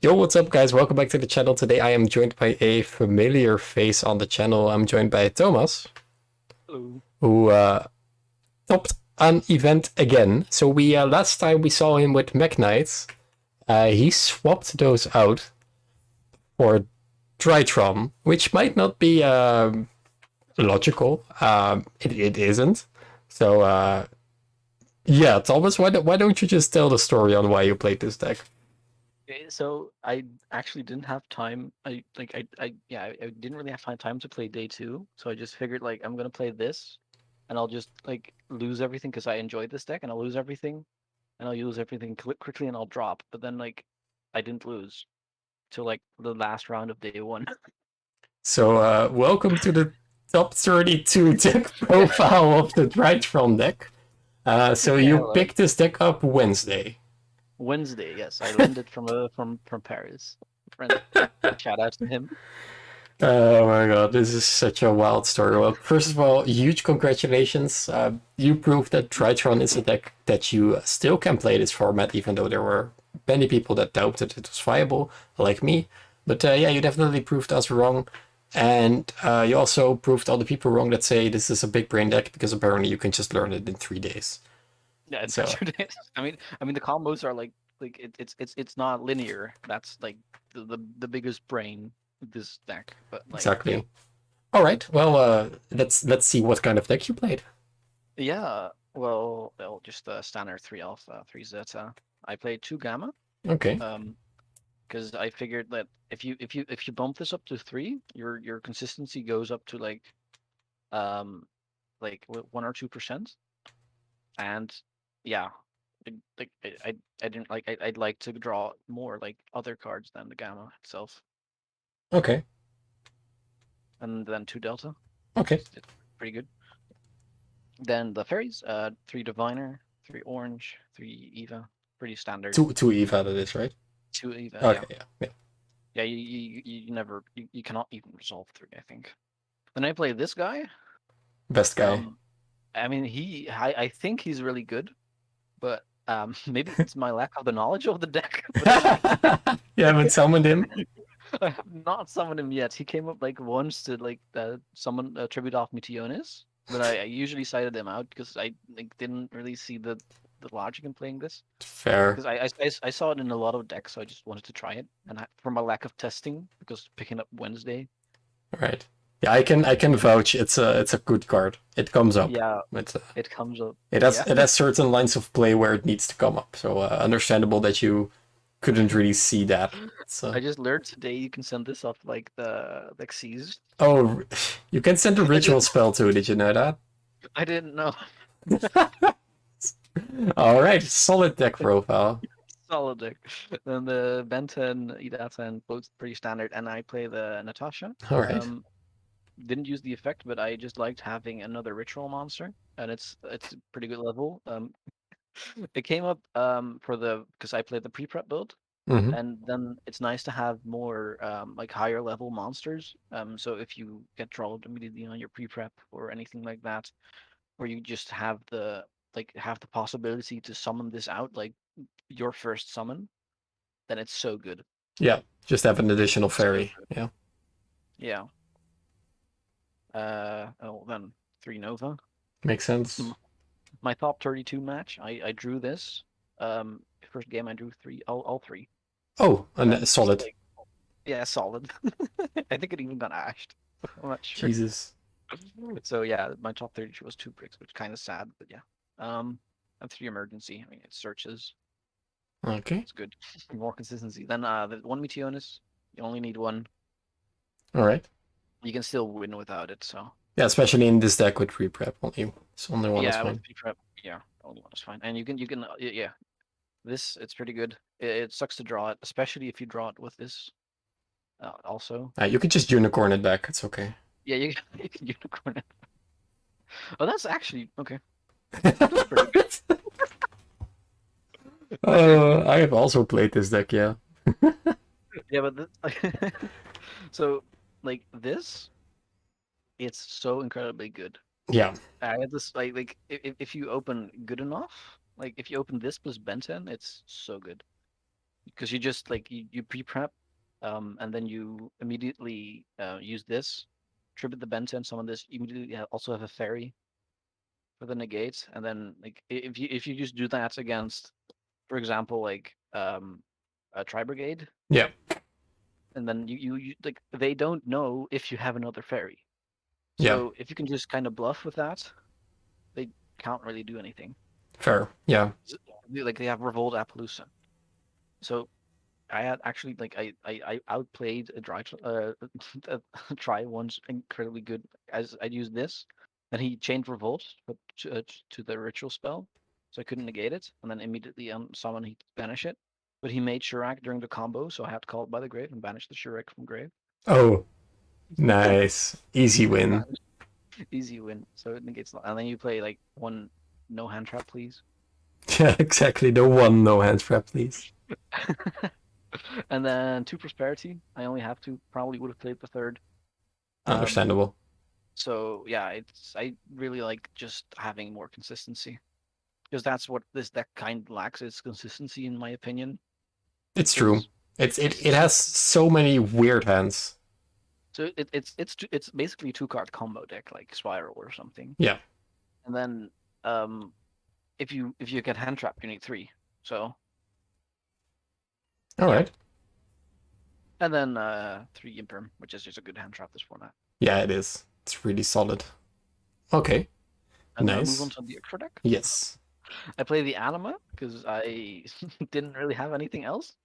Yo, what's up, guys? Welcome back to the channel. Today I am joined by a familiar face on the channel. I'm joined by Thomas, Hello. who topped an event again. So we last time we saw him with Mech Knights, he swapped those out for Drytron, which might not be logical. It isn't. So yeah, Thomas, why don't you just tell the story on why you played this deck? So I actually didn't have time. I didn't really have time to play day two. So I just figured like I'm gonna play this, and I'll just like lose everything because I enjoyed this deck, and I'll lose everything, and I'll use everything quickly, and I'll drop. But then like I didn't lose till like the last round of day one. So welcome to the top 32 deck profile of the Drytron deck. So Yeah, you hello. picked this deck up Wednesday. Wednesday, yes, I landed from Paris. Friend, shout out to him. Oh my god, this is such a wild story. Well, first of all, huge congratulations. You proved that Drytron is a deck that you still can play this format, even though there were many people that doubted it was viable, like me. But yeah, you definitely proved us wrong. And you also proved all the people wrong that say this is a big brain deck because apparently you can just learn it in 3 days. Yeah, in So, 2 days. I mean, the combos are like it's not linear. That's like the biggest brain of this deck. But like, yeah, exactly. All right. Well, let's see what kind of deck you played. yeah. Well, just standard 3 alpha, 3 zeta. I played 2 gamma. Okay. Um, because I figured that if you bump this up to 3, your consistency goes up to um 1 or 2%. And yeah, like I didn't like I'd like to draw more like other cards than the gamma itself, Okay. and then 2 delta. Okay. It's pretty good. Then the fairies, 3 diviner, 3 orange, 3 Eva, pretty standard. Two Eva that is, right? 2 Eva, yeah, Okay. Yeah. Yeah. yeah. You never you cannot even resolve 3. I think. Then I play this guy. Best guy. Um, I mean I think he's really good, but maybe it's my lack of the knowledge of the deck. But You haven't summoned him. I have not summoned him yet. He came up like once to like summon a tribute off Meteonis, but I usually cited him out because I like didn't really see the logic in playing this. Fair. Because I saw it in a lot of decks, so I just wanted to try it. And for my lack of testing, because picking up Wednesday, All right. Yeah, I can vouch. It's a good card. It comes up. yeah, It's it comes up. it has Yeah, it has certain lines of play where it needs to come up. So understandable that you couldn't really see that. It's I just learned today you can send this off like the Xyz. oh, you can send a I ritual didn't spell too. Did you know that? I didn't know. All right, solid deck profile. Solid deck. Then the Benton, Idatan, both pretty standard, and I play the Natasha. All right. Um, didn't use the effect, but I just liked having another ritual monster, and it's a pretty good level. It came up for the because I played the pre-prep build, Mm-hmm. and then it's nice to have more like higher level monsters. So if you get trolled immediately on your pre-prep or anything like that, or you just have the possibility to summon this out like your first summon, then it's so good. Yeah, just have an additional So fairy. good. Yeah, Yeah. Then 3 Nova. makes sense. M- My top 32 match. I drew this. First game I drew all three. Oh, And and just solid. like yeah, solid. I think it even got ashed. I'm not sure. Jesus. So yeah, my top 32 was 2 bricks, which kind of sad, but yeah. And 3 emergency. I mean, it searches. Okay. It's good. More consistency. Then the 1 Meteonis. You only need one. All right. You can still win without it. So Yeah, especially in this deck with pre-prep. Only one is yeah, with fine. pre-prep, yeah, only one is fine. And you can yeah, this it's pretty good. It sucks to draw it, especially if you draw it with this. Also, You could just unicorn it back. It's okay. yeah, you can unicorn it. Oh, that's actually okay. That's pretty good. Okay, I have also played this deck. Yeah. yeah, but this, so like this, it's so incredibly good. Yeah. I had this like if you open good enough, like if you open this plus Benton, it's so good. because you just like you pre-prep, and then you immediately use this, tribute the Benten, summon this. You immediately also have a fairy for the negate, and then like if you just do that against, for example, like a Tri Brigade, Yeah. and then you like they don't know if you have another fairy. Yeah. So if you can just kind of bluff with that, they can't really do anything. Fair. Yeah. Like they have Revolt Appaloosa. So I had actually like I outplayed a a try once incredibly good as I used this, and he chained Revolt to the ritual spell, so I couldn't negate it, and then immediately summon he banish it. But he made Shurak during the combo, so I had to call it by the grave and banish the Shurak from grave. Oh, nice. Easy win. Banish. Easy win. So it negates, and then you play like one no hand trap, please. Yeah, exactly. The one no hands trap, please. And then two prosperity. I only have two. Probably would have played the third. Um, Understandable. so yeah, I really like just having more consistency because that's what this deck kind lacks is consistency in my opinion. It's true. Because It has so many weird hands. so it's basically a two-card combo deck like Spiral or something. Yeah. And then if you get hand trap, you need three. So All yeah, right. and then three Imperm, which is just a good hand trap this format. Yeah, it is. It's really solid. Okay. And move on Nice. to the extra deck. Yes. I play the Anima because I didn't really have anything else.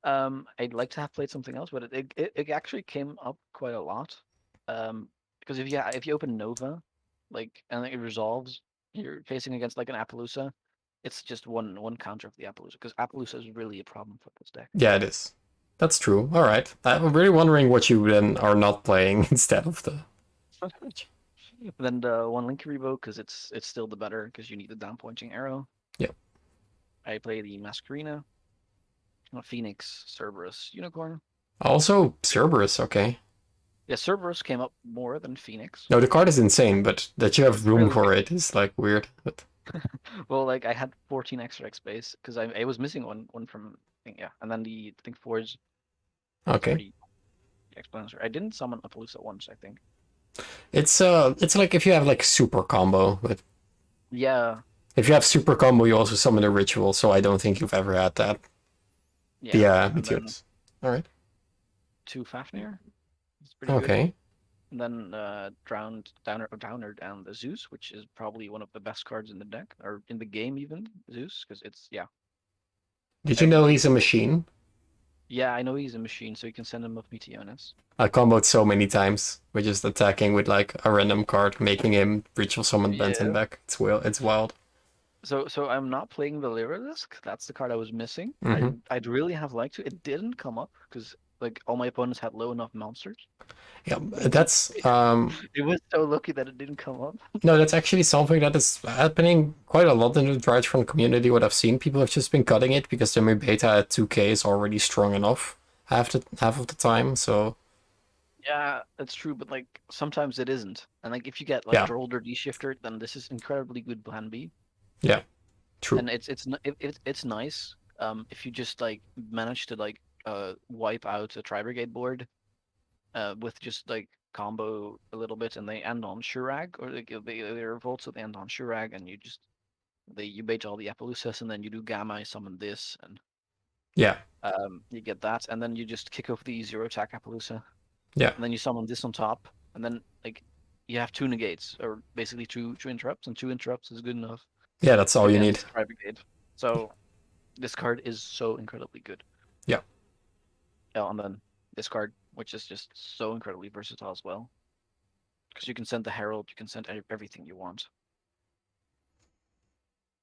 I'd like to have played something else, but it actually came up quite a lot. Because if you open Nova, like and it resolves, you're facing against like an Appaloosa. It's just one counter of the Appaloosa because Appaloosa is really a problem for this deck. Yeah, it is. That's true. All right. I'm really wondering what you then are not playing instead of the. Then the one link revoke because it's still the better because you need the down pointing arrow. Yeah. I play the Masquerina, Phoenix, Cerberus, Unicorn. Also, Cerberus. Okay. Yeah, Cerberus came up more than Phoenix. No, the card is insane, but that you have room Really? for it is like weird. But Well, like I had 14 extra X space because I was missing one from yeah, and then the I think fours is okay. pretty explanatory. I didn't summon Appaloosa once, I think. It's like if you have like super combo, but Yeah, if you have super combo, you also summon a ritual. So I don't think you've ever had that. yeah, Yeah, and then Meteors. All right. two Fafnir. It's pretty good. Okay. And then drowned downer down the Zeus, which is probably one of the best cards in the deck or in the game even Zeus because it's yeah. Did you know He, he's a machine? yeah, I know he's a machine, so you can send him with Meteonis. I comboed so many times. We're just attacking with like a random card, making him ritual summon Benton Yeah. back. It's wild. So I'm not playing the Lyrilisk. That's the card I was missing. Mm-hmm. I'd really have liked to. It didn't come up because like all my opponents had low enough monsters. Yeah, But it was that's it was so lucky that it didn't come up. no, that's actually something that is happening quite a lot in the Drytron community. What I've seen, people have just been cutting it because their beta at 2K is already strong enough half of the time. So Yeah, that's true, but like sometimes it isn't. And like if you get like yeah, Drolled or D-Shifter, then this is incredibly good plan B. yeah, true. And it's nice if you just like manage to like wipe out a Tri Brigade board with just like combo a little bit and they end on Shurag or they revolt so they end on Shurag and you bait all the Appaloosas and then you do Gamma, you summon this and Yeah, you get that and then you just kick off the zero attack Appaloosa yeah, and then you summon this on top and then like you have two negates or basically two interrupts and two interrupts is good enough yeah. That's all you need. against Tri Brigade. So this card is so incredibly good. Yeah, Oh, and then this card, which is just so incredibly versatile as well. Because you can send the Herald, you can send everything you want.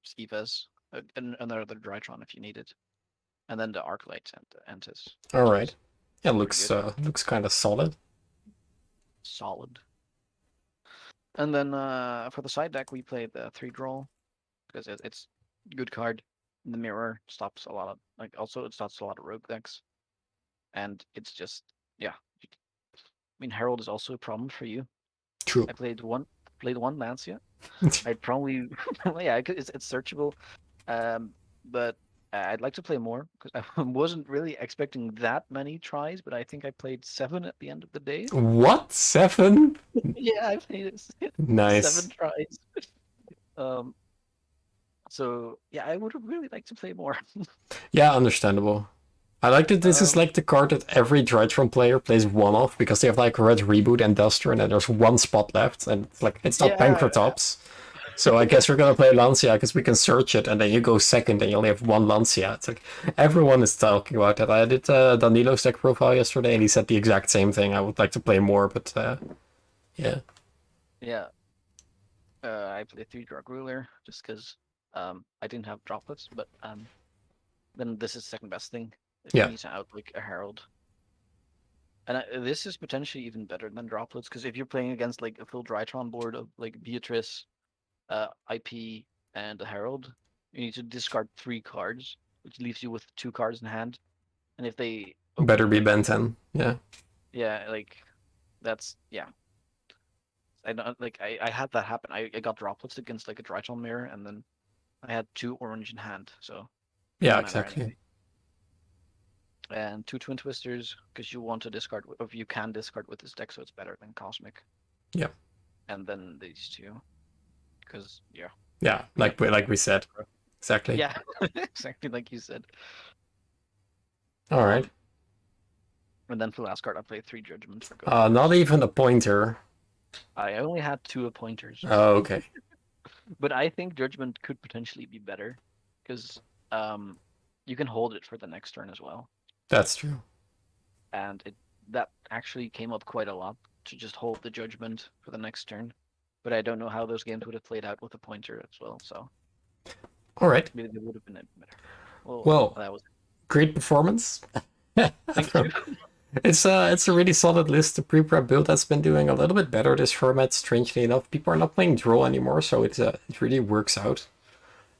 Skivas, another Drytron if you need it. And then the Arclight and the Antis. all right. Yeah, looks Pretty kind of solid. solid. And then for the side deck, we play the 3 draw because it's a good card. The mirror stops a lot of also it stops a lot of rogue decks, and it's just yeah. I mean Herald is also a problem for you. True. I played one Lancia. I'd probably yeah, it's searchable, but I'd like to play more because I wasn't really expecting that many tries, but I think I played 7 at the end of the day. What? 7? Yeah, I played it 7 Nice. tries. Um, so yeah, I would really like to play more. Yeah, understandable. I like that this is Um, like the card that every Drytron player plays one of because they have like Red Reboot and Duster and then there's one spot left and like it's not yeah, Pancratops. So I guess we're gonna play Lancia because we can search it and then you go second and you only have one Lancia. It's like everyone is talking about that. I did Danilo's deck profile yesterday and he said the exact same thing. I would like to play more, but yeah. yeah. I played 3 Drug Ruler just because I didn't have droplets, but then this is second best thing if you Yeah. need to out like a Herald. And this is potentially even better than droplets because if you're playing against like a full Drytron board of like Beatrice, IP, and a Herald, you need to discard 3 cards, which leaves you with 2 cards in hand. And if they Better open be like Ben 10. Yeah. yeah, like that's yeah. I don't like I had that happen. I got droplets against like a Drytron mirror, and then I had 2 orange in hand, so Yeah, didn't matter exactly. anyway. And 2 Twin Twisters because you want to discard, or you can discard with this deck, so it's better than Cosmic. Yeah. And then these 2, because yeah, Yeah, we have like we said. Exactly. yeah, exactly like you said. All right. And then for the last card, I played 3 Judgments for Not Gophers. even a pointer. I only had 2 appointers, Oh, okay. but I think Judgment could potentially be better because you can hold it for the next turn as well. That's true. And that actually came up quite a lot to just hold the Judgment for the next turn. But I don't know how those games would have played out with a pointer as well. So All right. maybe they would have been better. Well, Well, that was great performance. thank you. It's a really solid list. The pre-prep build has been doing a little bit better this format. Strangely enough, people are not playing draw anymore, so it really works out.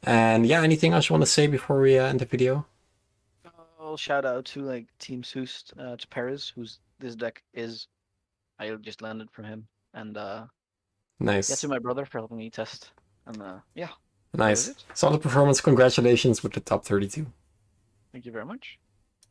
And yeah, anything else you want to say before we end the video? Well, shout out to like Team Soust, to Paris, whose this deck is. I just landed from him, and yeah, to Nice, my brother for helping me test. And yeah, that was nice, it. solid performance. Congratulations with the top 32. Thank you very much.